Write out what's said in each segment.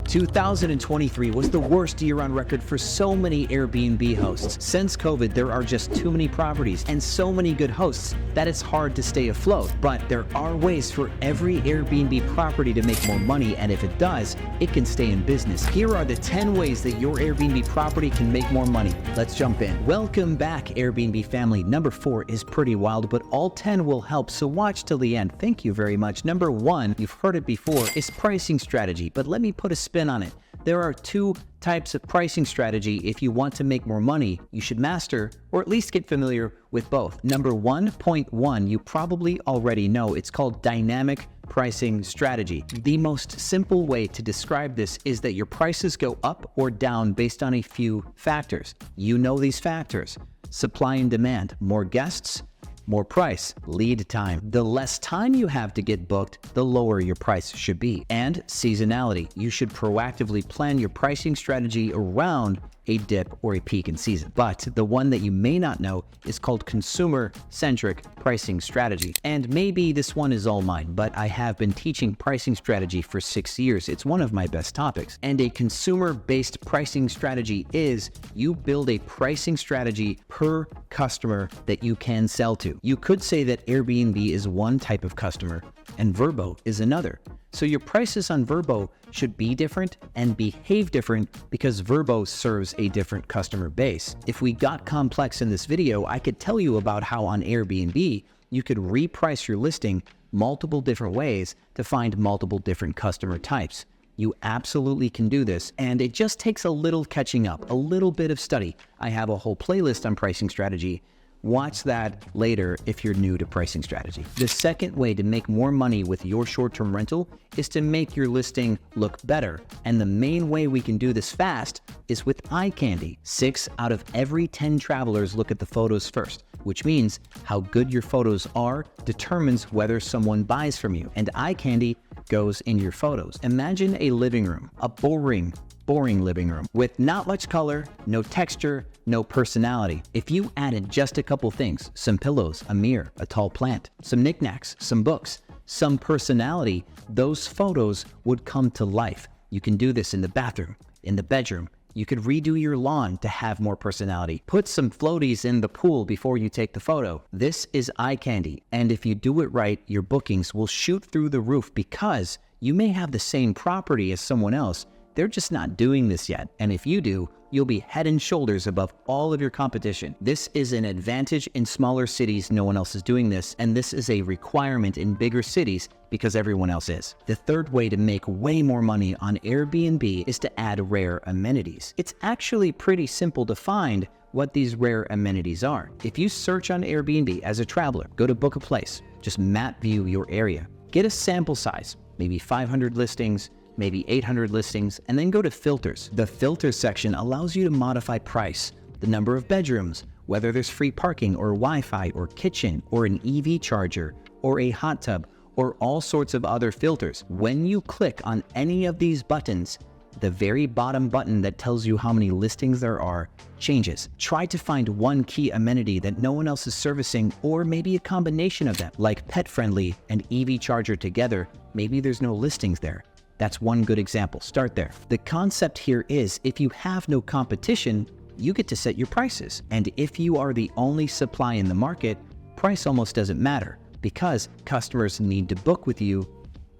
2023 was the worst year on record for so many Airbnb hosts. Since COVID, there are just too many properties and so many good hosts that it's hard to stay afloat. But there are ways for every Airbnb property to make more money, and if it does, it can stay in business. Here are the 10 ways that your Airbnb property can make more money. Let's jump in. Welcome back, Airbnb family. Number 4 is pretty wild, but all 10 will help, so watch till the end. Thank you very much. Number 1, you've heard it before, is pricing strategy, but let me put a spin on it. There are 2 types of pricing strategy. If you want to make more money, you should master or at least get familiar with both. Number 1.1, you probably already know. It's called dynamic pricing strategy. The most simple way to describe this is that your prices go up or down based on a few factors. You know these factors: supply and demand, more guests, more price, lead time. The less time you have to get booked, the lower your price should be. And seasonality. You should proactively plan your pricing strategy around a dip or a peak in season. But the one that you may not know is called consumer-centric pricing strategy. And maybe this one is all mine, but I have been teaching pricing strategy for 6 years. It's one of my best topics. And a consumer-based pricing strategy is you build a pricing strategy per customer that you can sell to. You could say that Airbnb is one type of customer and VRBO is another. So your prices on VRBO should be different and behave different because VRBO serves a different customer base. If we got complex in this video, I could tell you about how on Airbnb, you could reprice your listing multiple different ways to find multiple different customer types. You absolutely can do this, and it just takes a little catching up, a little bit of study. I have a whole playlist on pricing strategy. Watch that later if you're new to pricing strategy. The second way to make more money with your short-term rental is to make your listing look better. And the main way we can do this fast is with eye candy. 6 out of every 10 travelers look at the photos first, which means how good your photos are determines whether someone buys from you. And eye candy goes in your photos. Imagine a living room, a boring living room with not much color, no texture, no personality. If you added just a couple things, some pillows, a mirror, a tall plant, some knickknacks, some books, some personality, those photos would come to life. You can do this in the bathroom, in the bedroom. You could redo your lawn to have more personality. Put some floaties in the pool before you take the photo. This is eye candy. And if you do it right, your bookings will shoot through the roof because you may have the same property as someone else. They're just not doing this yet. And if you do, you'll be head and shoulders above all of your competition. This is an advantage in smaller cities. No one else is doing this. And this is a requirement in bigger cities because everyone else is. The third way to make way more money on Airbnb is to add rare amenities. It's actually pretty simple to find what these rare amenities are. If you search on Airbnb as a traveler, go to book a place, just map view your area, get a sample size, maybe 500 listings, maybe 800 listings, and then go to filters. The filters section allows you to modify price, the number of bedrooms, whether there's free parking or Wi-Fi or kitchen or an EV charger or a hot tub or all sorts of other filters. When you click on any of these buttons, the very bottom button that tells you how many listings there are changes. Try to find one key amenity that no one else is servicing, or maybe a combination of them, like pet friendly and EV charger together. Maybe there's no listings there. That's one good example. Start there. The concept here is if you have no competition, you get to set your prices. And if you are the only supply in the market, price almost doesn't matter because customers need to book with you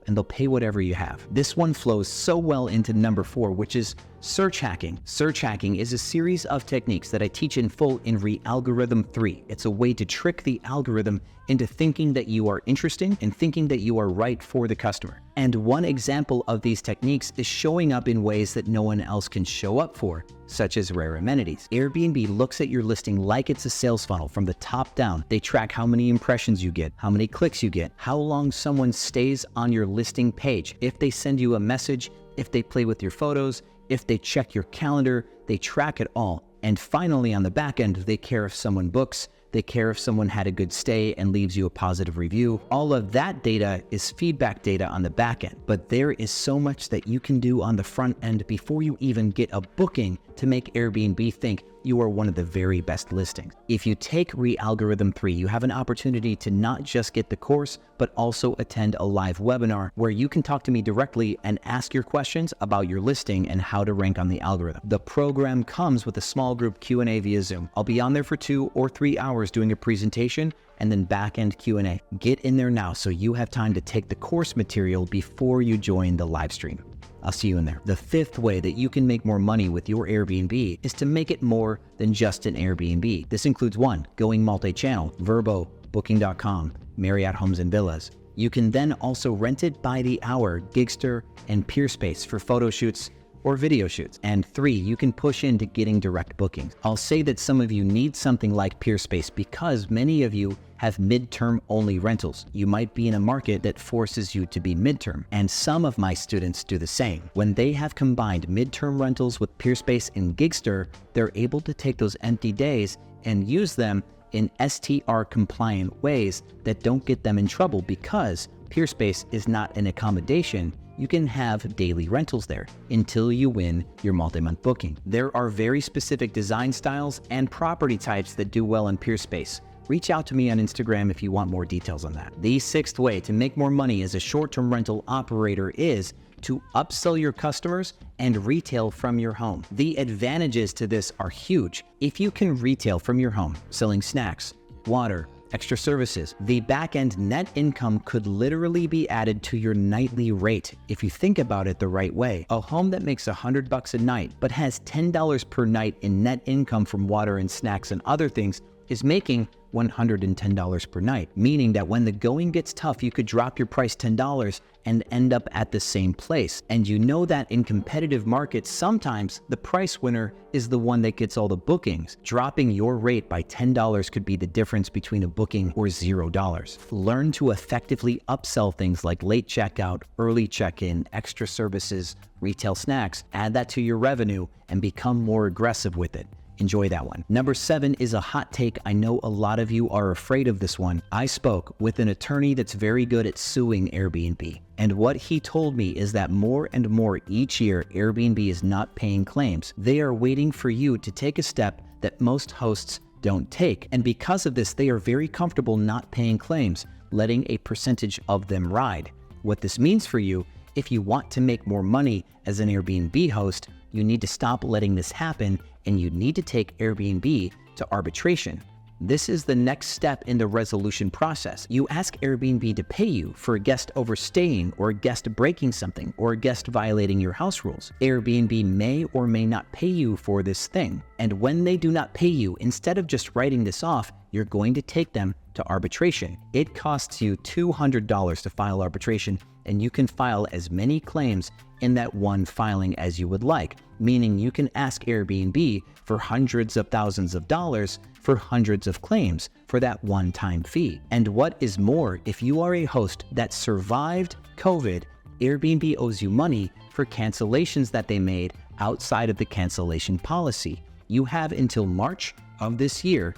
and they'll pay whatever you have. This one flows so well into number 4, which is search hacking. Search hacking is a series of techniques that I teach in full in Re-Algorithm 3. It's a way to trick the algorithm into thinking that you are interesting and thinking that you are right for the customer. And one example of these techniques is showing up in ways that no one else can show up for, such as rare amenities. Airbnb looks at your listing like it's a sales funnel from the top down. They track how many impressions you get, how many clicks you get, how long someone stays on your listing page, if they send you a message, if they play with your photos, if they check your calendar, they track it all. And finally, on the back end, they care if someone books, they care if someone had a good stay and leaves you a positive review. All of that data is feedback data on the back end. But there is so much that you can do on the front end before you even get a booking to make Airbnb think you are one of the very best listings. If you take Re-Algorithm 3, you have an opportunity to not just get the course, but also attend a live webinar where you can talk to me directly and ask your questions about your listing and how to rank on the algorithm. The program comes with a small group Q&A via Zoom. I'll be on there for 2 or 3 hours doing a presentation and then back-end Q&A. Get in there now so you have time to take the course material before you join the live stream. I'll see you in there. The 5th way that you can make more money with your Airbnb is to make it more than just an Airbnb. This includes 1, going multi-channel, VRBO, Booking.com, Marriott Homes and Villas. You can then also rent it by the hour, Gigster and Peerspace for photo shoots or video shoots. And 3, you can push into getting direct bookings. I'll say that some of you need something like Peerspace because many of you have midterm only rentals. You might be in a market that forces you to be midterm, and some of my students do the same. When they have combined midterm rentals with Peerspace and Gigster, they're able to take those empty days and use them in STR compliant ways that don't get them in trouble because Peerspace is not an accommodation. You can have daily rentals there until you win your multi-month booking. There are very specific design styles and property types that do well in Peerspace. Reach out to me on Instagram if you want more details on that. The 6th way to make more money as a short-term rental operator is to upsell your customers and retail from your home. The advantages to this are huge. If you can retail from your home, selling snacks, water, extra services, the back-end net income could literally be added to your nightly rate if you think about it the right way. A home that makes $100 a night but has $10 per night in net income from water and snacks and other things is making $110 per night, meaning that when the going gets tough, you could drop your price $10 and end up at the same place. And you know that in competitive markets, sometimes the price winner is the one that gets all the bookings. Dropping your rate by $10 could be the difference between a booking or $0. Learn to effectively upsell things like late checkout, early check-in, extra services, retail snacks. Add that to your revenue and become more aggressive with it. Enjoy that one. Number 7 is a hot take. I know a lot of you are afraid of this one. I spoke with an attorney that's very good at suing Airbnb. And what he told me is that more and more each year, Airbnb is not paying claims. They are waiting for you to take a step that most hosts don't take. And because of this, they are very comfortable not paying claims, letting a percentage of them ride. What this means for you, if you want to make more money as an Airbnb host, you need to stop letting this happen and you need to take Airbnb to arbitration. This is the next step in the resolution process. You ask Airbnb to pay you for a guest overstaying or a guest breaking something or a guest violating your house rules. Airbnb may or may not pay you for this thing. And when they do not pay you, instead of just writing this off, you're going to take them to arbitration. It costs you $200 to file arbitration, and you can file as many claims in that one filing as you would like, meaning you can ask Airbnb for hundreds of thousands of dollars for hundreds of claims for that one-time fee. And what is more, if you are a host that survived COVID, Airbnb owes you money for cancellations that they made outside of the cancellation policy. You have until March of this year,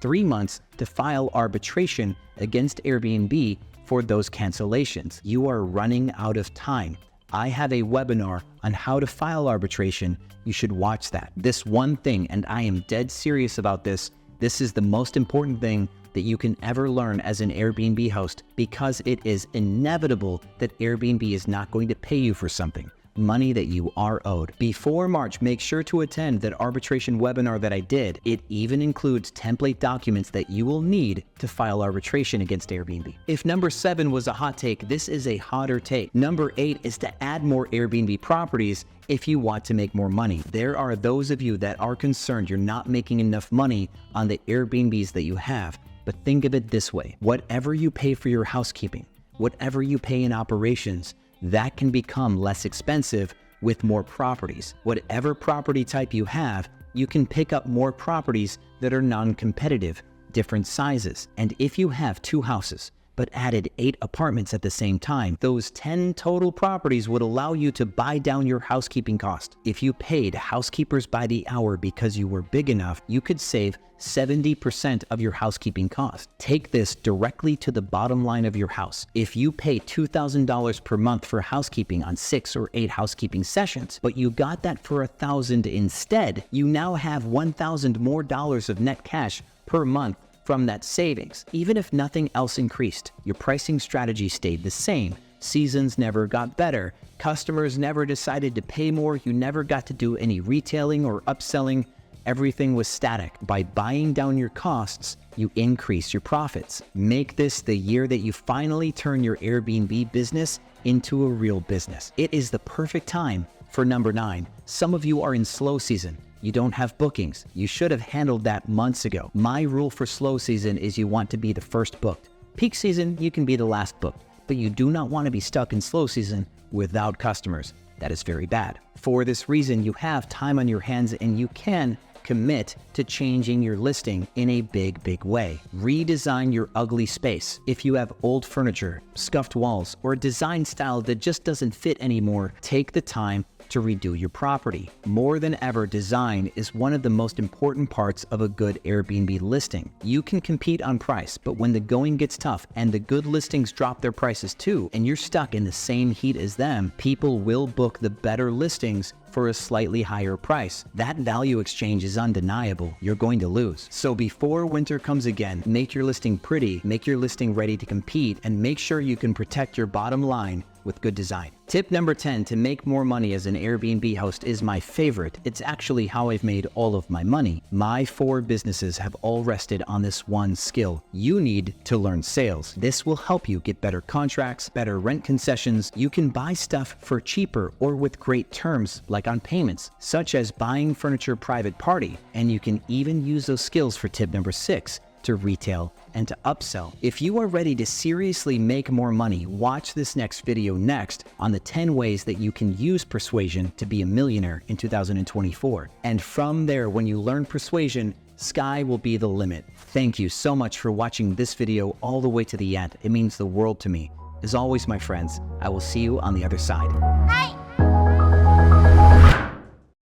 3 months, to file arbitration against Airbnb for those cancellations. You are running out of time. I have a webinar on how to file arbitration. You should watch that. This one thing, and I am dead serious about this, this is the most important thing that you can ever learn as an Airbnb host, because it is inevitable that Airbnb is not going to pay you for something, money that you are owed. Before March, make sure to attend that arbitration webinar that I did. It even includes template documents that you will need to file arbitration against Airbnb. If number 7 was a hot take, this is a hotter take. Number 8 is to add more Airbnb properties if you want to make more money. There are those of you that are concerned you're not making enough money on the Airbnbs that you have. But think of it this way: whatever you pay for your housekeeping, whatever you pay in operations, that can become less expensive with more properties. Whatever property type you have, you can pick up more properties that are non-competitive, different sizes. And if you have 2 houses, but added 8 apartments at the same time, those 10 total properties would allow you to buy down your housekeeping cost. If you paid housekeepers by the hour because you were big enough, you could save 70% of your housekeeping cost. Take this directly to the bottom line of your house. If you pay $2,000 per month for housekeeping on 6 or 8 housekeeping sessions, but you got that for $1,000 instead, you now have $1,000 more dollars of net cash per month from that savings. Even if nothing else increased, your pricing strategy stayed the same. Seasons never got better. Customers never decided to pay more. You never got to do any retailing or upselling. Everything was static. By buying down your costs, you increase your profits. Make this the year that you finally turn your Airbnb business into a real business. It is the perfect time for number 9. Some of you are in slow season. You don't have bookings. You should have handled that months ago. My rule for slow season is you want to be the first booked. Peak season, you can be the last booked, but you do not want to be stuck in slow season without customers. That is very bad. For this reason, you have time on your hands and you can commit to changing your listing in a big way. Redesign your ugly space. If you have old furniture, scuffed walls, or a design style that just doesn't fit anymore, take the time to redo your property. More than ever, design is one of the most important parts of a good Airbnb listing. You can compete on price, but when the going gets tough and the good listings drop their prices too, and you're stuck in the same heat as them, people will book the better listings for a slightly higher price. That value exchange is undeniable. You're going to lose. So before winter comes again, make your listing pretty, make your listing ready to compete, and make sure you can protect your bottom line with good design. Tip number 10 to make more money as an Airbnb host is my favorite. It's actually how I've made all of my money. My 4 businesses have all rested on this one skill. You need to learn sales. This will help you get better contracts, better rent concessions. You can buy stuff for cheaper or with great terms, like on payments, such as buying furniture private party. And you can even use those skills for tip number 6, to retail and to upsell. If you are ready to seriously make more money, watch this next video next on the 10 ways that you can use Persuasion to be a millionaire in 2024. And from there, when you learn Persuasion, sky will be the limit. Thank you so much for watching this video all the way to the end. It means the world to me. As always, my friends, I will see you on the other side.